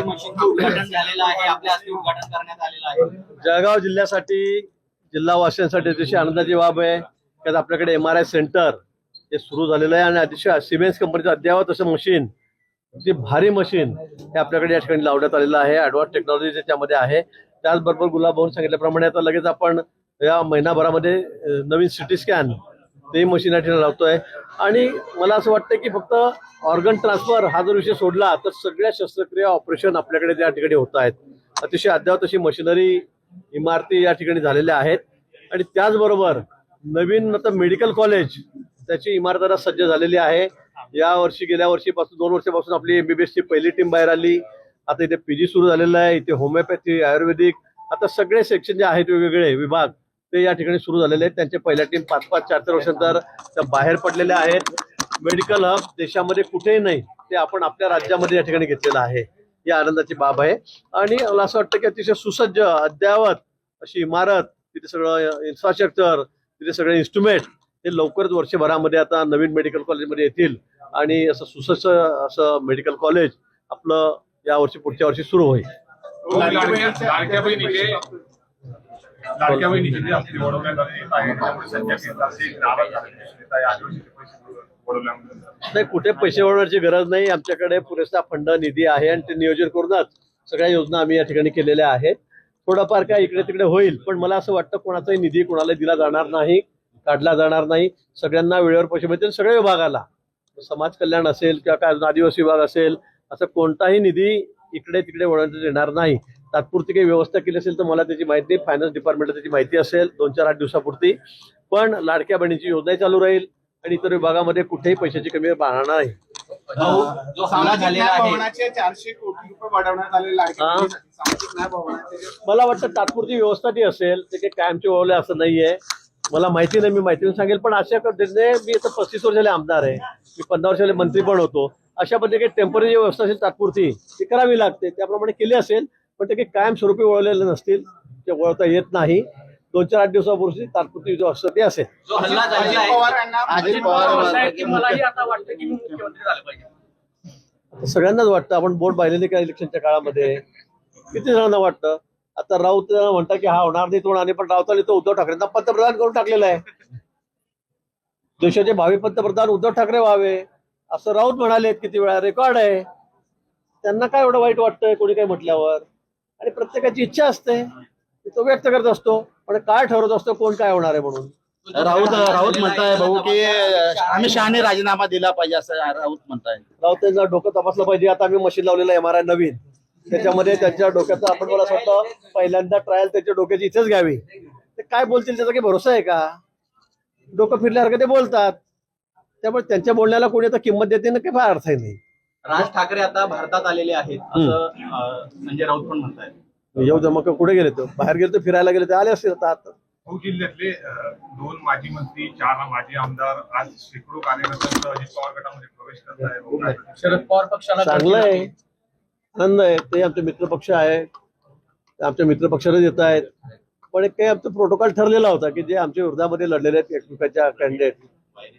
मशीनचं उद्घाटन झालेलं आहे, आपल्या हस्ते उद्घाटन करण्यात आलेलं आहे। जळगाव जिल्ह्यासाठी, जिल्हावासियांसाठी अतिशय आनंदाची बाब आहे की आपल्याकडे MRI सेंटर हे सुरू झालेलं आहे आणि अतिशय सिमेंस कंपनीचं अद्ययावत असं मशीन, जे भारी मशीन हे आपल्याकडे या ठिकाणी लावण्यात आलेलं आहे। ॲडव्हान्स टेक्नॉलॉजी त्याच्यामध्ये आहे। त्याचबरोबर गुलाब भाऊन सांगितल्याप्रमाणे आता लगेच आपण या महिनाभरामध्ये नवीन सिटी स्कॅन ते मशीन या ठिकाणी लावतोय। आणि मला असं वाटतं की फक्त ऑर्गन ट्रान्सफर हा जर विषय सोडला तर सगळ्या शस्त्रक्रिया ऑपरेशन आपल्याकडे त्या ठिकाणी होत आहेत। अतिशय अद्ययावत अशी मशिनरी, इमारती या ठिकाणी झालेल्या आहेत। आणि त्याचबरोबर नवीन आता मेडिकल कॉलेज त्याची इमारत आता सज्ज झालेली आहे। या वर्षी, गेल्या वर्षीपासून 2 वर्षापासून आपली MBBS ची पहिली टीम बाहेर आली। आता इथे PG सुरू झालेलं आहे, इथे होमिओपॅथी, आयुर्वेदिक, आता सगळे सेक्शन जे आहेत वेगवेगळे विभाग ते या ठिकाणी सुरू झालेले आहेत। त्यांच्या पहिल्या टीम 5-5, 4-4 वर्षांतर त्या बाहेर पडलेल्या आहेत। मेडिकल हब देशामध्ये कुठेही नाही, ते आपण आपल्या राज्यामध्ये या ठिकाणी घेतलेलं आहे। ही आनंदाची बाब आहे। आणि मला असं वाटतं की अतिशय सुसज्ज अद्ययावत अशी इमारत, तिथे सगळं इन्फ्रास्ट्रक्चर, तिथे सगळे इन्स्ट्रुमेंट हे लवकरच वर्षभरामध्ये आता नवीन मेडिकल कॉलेजमध्ये येतील आणि असं सुसज्ज असं मेडिकल कॉलेज आपलं या वर्षी, पुढच्या वर्षी सुरू होईल। नाही, कुठे पैसे वळवण्याची गरज नाही। आमच्याकडे पुरेसा फंड, निधी आहे आणि ते नियोजन करूनच सगळ्या योजना आम्ही या ठिकाणी केलेल्या आहेत। थोडंफार काय इकडे तिकडे होईल, पण मला असं वाटतं कोणाचाही निधी कोणाला दिला जाणार नाही, काढला जाणार नाही। सगळ्यांना वेळेवर पैसे मिळतील, सगळ्या विभागाला, समाज कल्याण असेल किंवा काय आदिवासी विभाग असेल, असं कोणताही निधी इकडे तिकडे वळवण्यात येणार नाही। तात्पुरती काही व्यवस्था केली असेल तर मला त्याची माहिती, फायनान्स डिपार्टमेंटला त्याची माहिती असेल 2-4-8 दिवसापुरती। पण लाडक्या बहिणीची योजनाही चालू राहील आणि इतर विभागामध्ये कुठेही पैशाची कमी राहणार नाही। जो हमला झालेला आहे 400 कोटी रुपये वाढवण्यात आले लाडक्या बहिणीसाठी, सामाजिक न्याय भवनाचे मला वाटतं तात्पुरती व्यवस्था ती असेल, ते काही कायमचे वळवले असं नाहीये। मला माहिती नाही, मी माहितीने सांगेल। पण अशा पद्धतीने मी आता 35 वर्षाले आमदार आहे, मी 15 वर्षाले मंत्री पण होतो। अशा पद्धतीने टेम्पररी व्यवस्था असेल तात्पुरती ती करावी लागते, त्याप्रमाणे केली असेल। पण ते काही कायमस्वरूपी वळवलेले नसतील, ते वळवता येत नाही। 2-4-8 दिवसापूर्वी तात्पुरती व्यवस्था ती असेल। जो हल्ला झालेला आहे, अजित पवार की मलाही आता वाटतं की मी मुख्यमंत्री झालं पाहिजे। सगळ्यांनाच वाटतं। आपण बोट पाहिलेली का इलेक्शनच्या काळामध्ये, किती जणांना वाटतं। आता राऊत म्हणतात की हा होणार नाही, तो होणार नाही, पण राऊतांनी तो उद्धव ठाकरेंना पंतप्रधान करून टाकलेला आहे। देशाचे भावी पंतप्रधान उद्धव ठाकरे व्हावे असं राऊत म्हणाले किती वेळा, रेकॉर्ड आहे। त्यांना काय एवढं वाईट वाटतंय कोणी काही म्हटल्यावर? आणि प्रत्येकाची इच्छा असते, तो व्यक्त करत असतो, पण काय ठरवत असतो कोण काय होणार आहे म्हणून। राऊत म्हणताय भाऊ की अमित शहाने राजीनामा दिला पाहिजे असं राऊत म्हणताय। राऊत त्यांचं डोकं तपासलं पाहिजे। आता आम्ही मशीन लावलेलं MRI नवीन, त्याच्यामध्ये त्यांच्या डोक्याचा आपण, मला असं वाटतं पहिल्यांदा ट्रायल त्यांच्या डोक्याची इथेच घ्यावी। ते काय बोलतील त्याचा काही भरोसा आहे का? डोकं फिरल्यासारखं ते बोलतात, त्यामुळे त्यांच्या बोलण्याला कोणी आता किंमत देते ना, काही फार अर्थ नाही। राज ठाकरे आता भारतात आलेले आहेत असं संजय राऊत पण म्हणतायत। येऊ दे, मग कुठे गेले? तो बाहेर गेले, तर फिरायला गेले, तर आले असतील आता। जिल्ह्यातले 2 माजी मंत्री, 4 माजी आमदार आज शेकडो कार्यकर्त्यांचा अजित पवार गटामध्ये प्रवेश करत आहेत। शरद पवार पक्षाला चांगलं आहे, आनंद आहे। ते आमचे मित्र पक्ष आहे, आमच्या मित्र पक्षाला येत आहेत। पण एक काही आमचा प्रोटोकॉल ठरलेला होता की जे आमच्या विरोधामध्ये लढलेले आहेत एकमेकांच्या कॅन्डिडेट,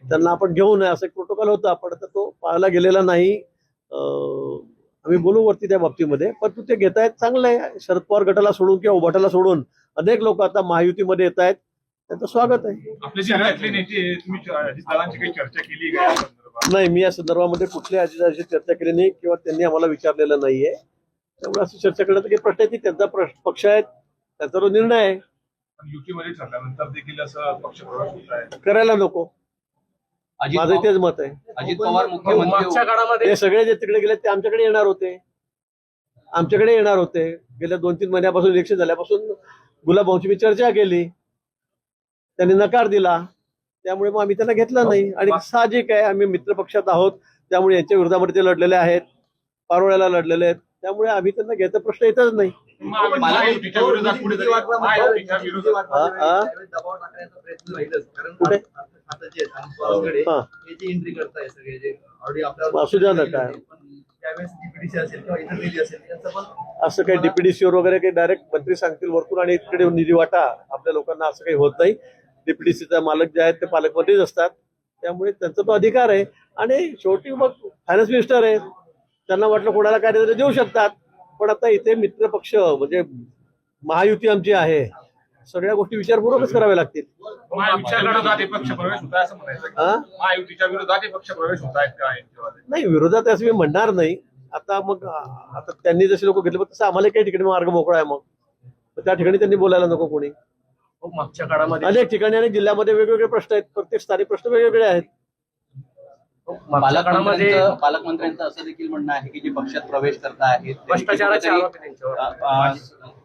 त्यांना आपण घेऊ नये असं एक प्रोटोकॉल होता। पण आता तो पाळला गेलेला नाही। आम्ही बोलू वरती त्या बाबतीमध्ये, पण तू ते घेतायत, चांगलं आहे। शरद पवार गटाला सोडून किंवा उभाटाला सोडून अनेक लोक आता महायुतीमध्ये येत आहेत, त्यांचं स्वागत आहे। आपल्या जिल्ह्यातले नेते, तुम्ही अजितदादांची काही चर्चा केली का या संदर्भात? नाही, मी या संदर्भामध्ये कुठल्या अजिताची चर्चा केली नाही किंवा त्यांनी आम्हाला विचारलेलं नाहीये। त्यामुळे असं चर्चा करण्यात काही प्रश्न नाही। त्यांचा पक्ष आहे, त्यांचा तो निर्णय आहे। युतीमध्ये ठरल्यानंतर देखील असं पक्ष प्रवेश होत आहे, करायला नको, माझं तेच मत आहे। अजित पवार मुख्यमंत्री, ते सगळे जे तिकडे गेले ते आमच्याकडे येणार होते। गेल्या 2-3 महिन्यापासून, इलेक्शन झाल्यापासून गुलाब भाऊंची मी चर्चा केली, त्यांनी नकार दिला। त्यामुळे मग आम्ही त्यांना घेतलं नाही। आणि साहजिक आहे, आम्ही मित्र पक्षात आहोत, त्यामुळे यांच्या विरोधामध्ये ते लढलेले आहेत, पारोळ्याला लढलेले आहेत, त्यामुळे आम्ही त्यांना घ्यायचा प्रश्न येतच नाही। असू द्या ना, काय असं काही DPDCवर वगैरे काही डायरेक्ट मंत्री सांगतील वरतून आणि इकडे निधी वाटा आपल्या लोकांना, असं काही होत नाही। DPDCचा मालक जे आहेत ते पालकमंत्रीच असतात, त्यामुळे त्यांचा तो अधिकार आहे। आणि शेवटी मग फायनान्स मिनिस्टर आहे, त्यांना वाटलं कोणाला काय देऊ शकतात। पण आता इथे मित्र पक्ष म्हणजे महायुती आमची आहे, सगळ्या गोष्टी विचारपूर्वकच कराव्या लागतील. महायुतीच्या विरोधात हे पक्ष प्रवेश होत आहे असं म्हणायचं का? हा? महायुतीच्या विरोधात हे पक्ष प्रवेश होत आहेत का यांच्यामध्ये? नाही, विरोधात असं मी म्हणणार नाही. आता मग आता त्यांनी जसे लोक घेतले तसं आम्हाला काही ठिकाणी मार्ग मोकळा आहे. मग त्या ठिकाणी त्यांनी बोलायला नको कोणी. मागच्या काळामध्ये अनेक ठिकाणी आणि जिल्ह्यामध्ये वेगवेगळे प्रश्न आहेत, प्रत्येक स्थानिक प्रश्न वेगवेगळे आहेत. पालकमंत्र्यांचं असं देखील म्हणणं आहे की जे पक्षात प्रवेश करता आहेत भ्रष्टाचाराचे आरोप आहे त्यांच्यावर.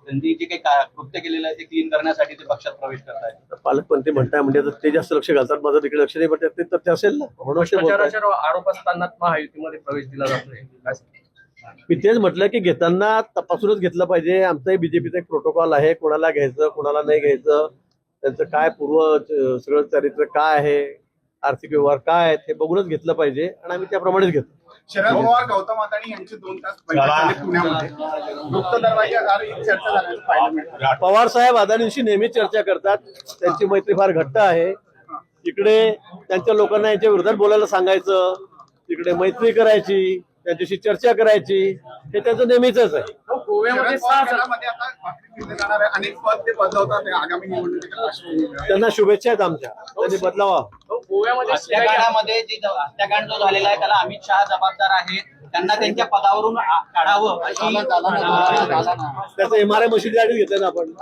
त्यांनी जे काही कृत्य केलेलं आहे ते क्लीन करण्यासाठी ते पक्षात प्रवेश करतायत. पालकमंत्री म्हणताय म्हणजे आता ते जास्त लक्ष घालतात, माझं तिकडे लक्ष नाही, पण ते तथ्य असेल ना म्हणून ते बोलतायत. भ्रष्टाचाराच्या आरोप असताना महायुतीमध्ये प्रवेश दिला जातोय. काय सांगता? मी तेच म्हटलं की घेताना तपासूनच घेतलं पाहिजे. आमचाही बीजेपीचा एक प्रोटोकॉल आहे, कोणाला घ्यायचं कोणाला नाही घ्यायचं, त्यांचं काय पूर्व सगळं चारित्र्य काय आहे, आर्थिक व्यवहार काय आहेत हे बघूनच घेतलं पाहिजे आणि आम्ही त्याप्रमाणेच घेतो. शरद पवार गौतम अदानी यांची 2 तास बैठक झाली पुण्यामध्ये. गुप्त दरवाजाद्वारे ही चर्चा झाल्याचं पाहायला मिळालं. पवार साहेब अदानींशी नेहमीच चर्चा करतात, त्यांची मैत्री फार घट्ट आहे. इकडे त्यांच्या लोकांना यांच्या विरोधात बोलायला सांगायचं, तिकडे मैत्री करायची, त्यांच्याशी चर्चा करायची, हे त्यांचं नेहमीच आहे. गोव्यामध्ये शरद पवार गटामध्ये आता भाकरी दिले जाणार आहे. अनेक पद ते बदलवतात आहे आगामी निवडणुकीच्या पार्श्वभूमीवर. त्यांना शुभेच्छा आहेत आमच्या, त्यांनी बदलावा. गोव्यामध्ये हत्याकांडामध्ये जे हत्याकांड जो झालेला आहे त्याला अमित शहा जबाबदार आहेत, त्यांना त्यांच्या पदावरून काढावं अशी त्याचं MRI मशीन घेतलं ना आपण.